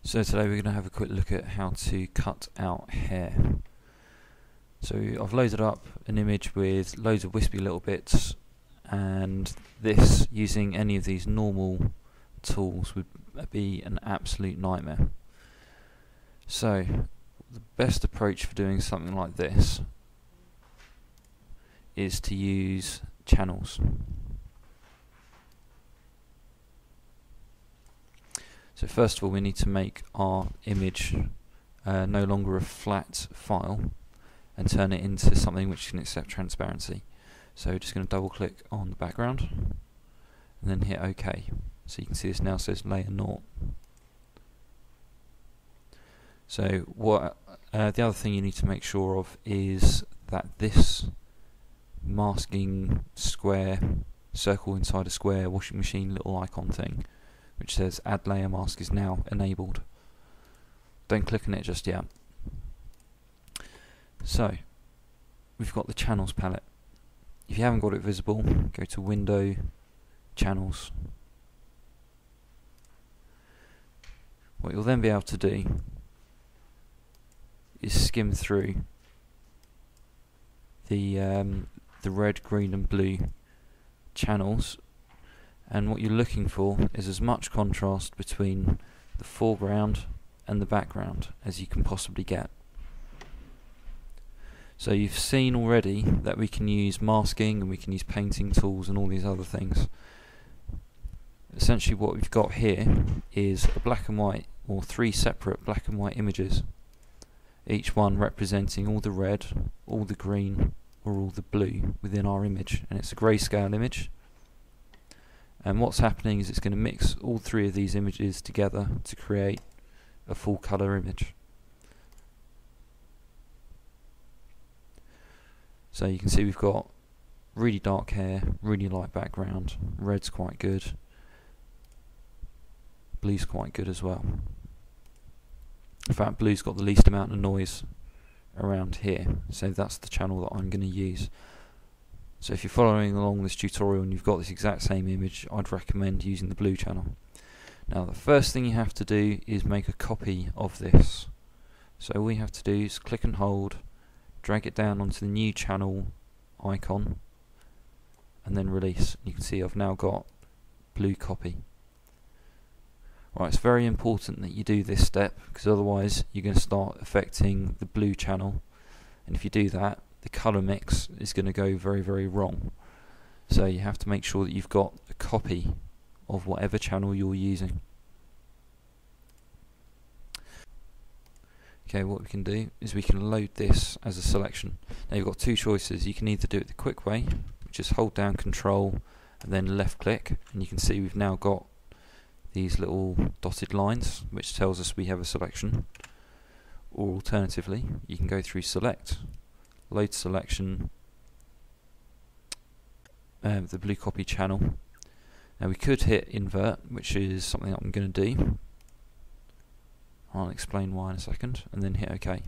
So today we're going to have a quick look at how to cut out hair. So I've loaded up an image with loads of wispy little bits, and this, using any of these normal tools, would be an absolute nightmare. So the best approach for doing something like this is to use channels. So first of all, we need to make our image no longer a flat file and turn it into something which can accept transparency. So we're just going to double click on the background and then hit OK. So you can see this now says layer 0. So what the other thing you need to make sure of is that this masking square, circle inside a square, washing machine little icon thing, which says add layer mask, is now enabled. Don't click on it just yet. So we've got the channels palette. If you haven't got it visible, go to Window, Channels. What you'll then be able to do is skim through the red, green and blue channels, and what you're looking for is as much contrast between the foreground and the background as you can possibly get. So you've seen already that we can use masking and we can use painting tools and all these other things. Essentially what we've got here is a black and white, or 3 separate black and white images, each one representing all the red, all the green or all the blue within our image, and it's a grayscale image. And what's happening is it's going to mix all 3 of these images together to create a full colour image. So you can see we've got really dark hair, really light background, red's quite good, blue's quite good as well. In fact, blue's got the least amount of noise around here, so that's the channel that I'm going to use. So if you're following along this tutorial and you've got this exact same image, I'd recommend using the blue channel. Now the first thing you have to do is make a copy of this. So all we have to do is click and hold, drag it down onto the new channel icon and then release. You can see I've now got blue copy. Right, it's very important that you do this step, because otherwise you're going to start affecting the blue channel, and if you do that, the colour mix is going to go very, very wrong. So you have to make sure that you've got a copy of whatever channel you're using. Okay, what we can do is we can load this as a selection. Now you've got 2 choices. You can either do it the quick way, which is hold down Control and then left click, and you can see we've now got these little dotted lines which tells us we have a selection. Or alternatively, you can go through Select, Load Selection, the blue copy channel. Now we could hit Invert, which is something that I'm going to do. I'll explain why in a second, and then hit OK.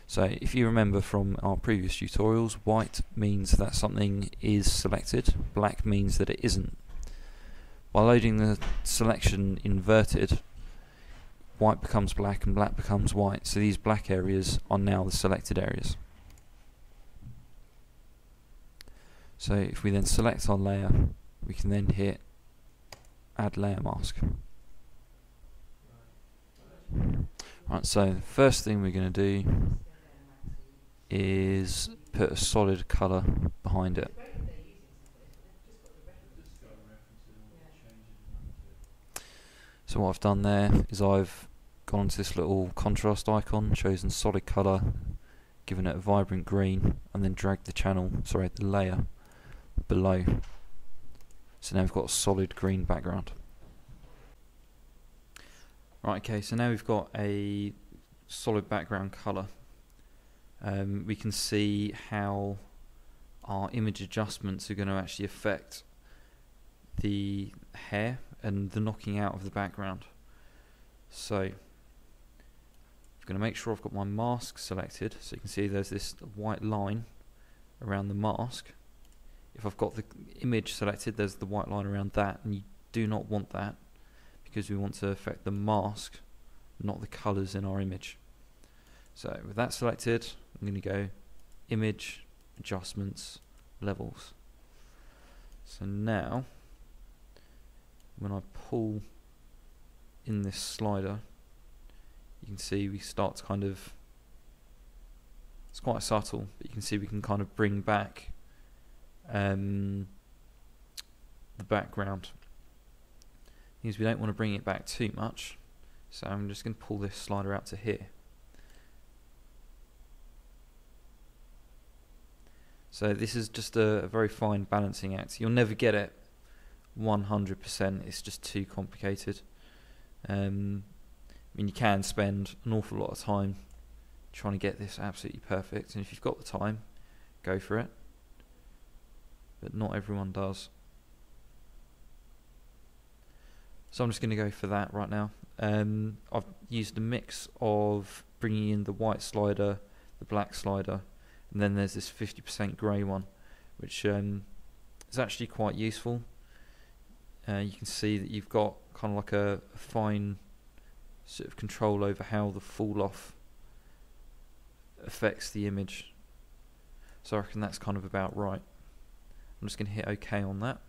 So if you remember from our previous tutorials, white means that something is selected, black means that it isn't. By loading the selection inverted, white becomes black and black becomes white, so these black areas are now the selected areas. So if we then select our layer, we can then hit Add Layer Mask. Right, so the first thing we're going to do is put a solid colour behind it. So what I've done there is I've gone onto this little contrast icon, chosen solid colour, given it a vibrant green, and then dragged the layer below. So now we've got a solid green background. Right, okay, so now we've got a solid background colour. We can see how our image adjustments are going to actually affect the hair and the knocking out of the background. So I'm going to make sure I've got my mask selected, so you can see there's this white line around the mask. If I've got the image selected, there's the white line around that, and you do not want that, because we want to affect the mask, not the colours in our image. So with that selected, I'm going to go Image, Adjustments, Levels. So now, when I pull in this slider, you can see we start to kind of, it's quite subtle, but you can see we can kind of bring back the background. Because we don't want to bring it back too much, so I'm just going to pull this slider out to here. So this is just a very fine balancing act. You'll never get it 100%, it's just too complicated. I mean, you can spend an awful lot of time trying to get this absolutely perfect, and if you've got the time, go for it. But not everyone does. So I'm just going to go for that right now. I've used a mix of bringing in the white slider, the black slider, and then there's this 50% grey one, which is actually quite useful. You can see that you've got kind of like a fine sort of control over how the fall off affects the image. So I reckon that's kind of about right. I'm just going to hit OK on that.